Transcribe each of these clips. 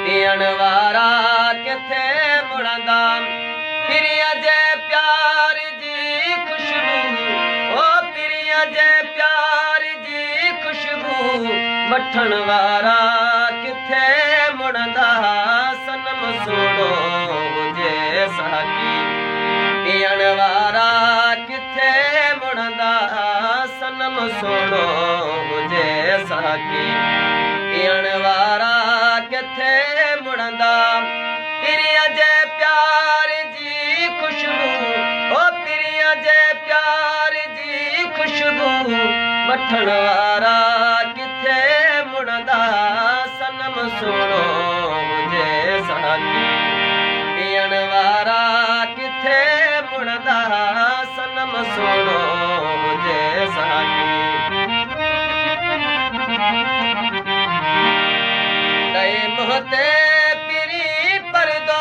पीण वारा किथे मुड़ंदा पिरिया जे प्यार जी खुशबू ओ पिरिया जे प्यार जी खुशबू वठण वारा किथे मुड़ंदा सनम सोणो हुजे साकी पीण वारा किथे मुड़ंदा सनम सोणो हुजे साकी पीण वारा किथे मुड़ंदा पिरिया जे प्यार जी खुशबू ओ पिरिया जे प्यार जी खुशबू वठण वारा किथे मुड़ंदा सनम सोणो हुजे साकी पीण वारा किथे मुड़ंदा सनम सोणो हुजे साकी तई मोहते पिरी परदो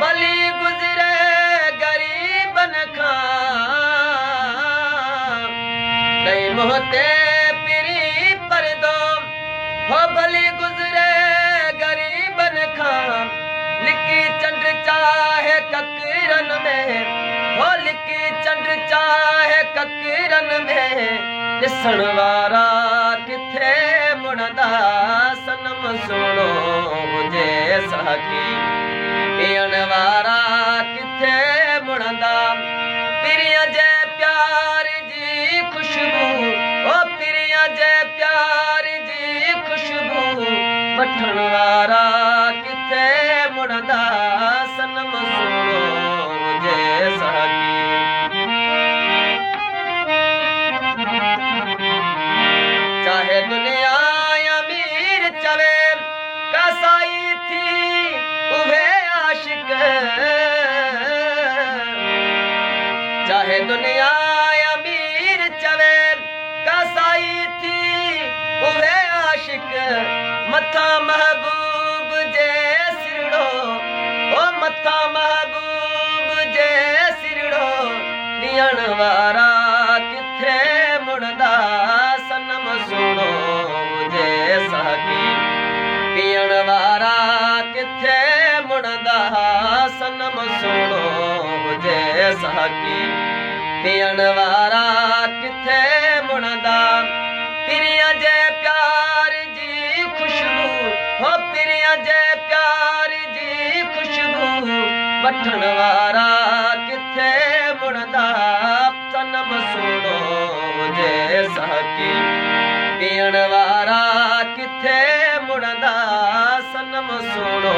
भली गुजरे गरीबन खां तई मोहते पिरी परदो हो भली गुजरे गरीबन खां लिकी चंड चाहे ककरन में हो लिकी चंड चाहे ककरन में ॾिसण वारा किथे मुड़ंदा सनम सोणो हुजे साकी पीअण वारा किथे मुड़ंदा पिरिया जे प्यार जी खुशबू ओ पिरिया जे प्यार जी खुशबू वठण वारा किथे मुड़ंदा सनम सोणो हुजे साकी चाहे दुनिया अमीर चवे कसाई थी उहे आशिक चाहे दुनिया अमीर चवे कसाई थी उहे आशिक मथा महबूब जे सिरड़ो ओ मथा महबूब जे सिरड़ो ॾियण वारा किथे मुड़ंदा सनम सोणो हुजे साकी पीअण वारा किथे मुड़ंदा सनम सोणो हुजे साकी पीअण वारा किथे मुड़ंदा पिरिया जे प्यार जी खुशबू हो पिरिया जे प्यार जी खुशबू वठण वारा किथे मुड़ंदा सनम सोणो हुजे साकी पीअण वारा किथे मुड़ंदा सनम सोणो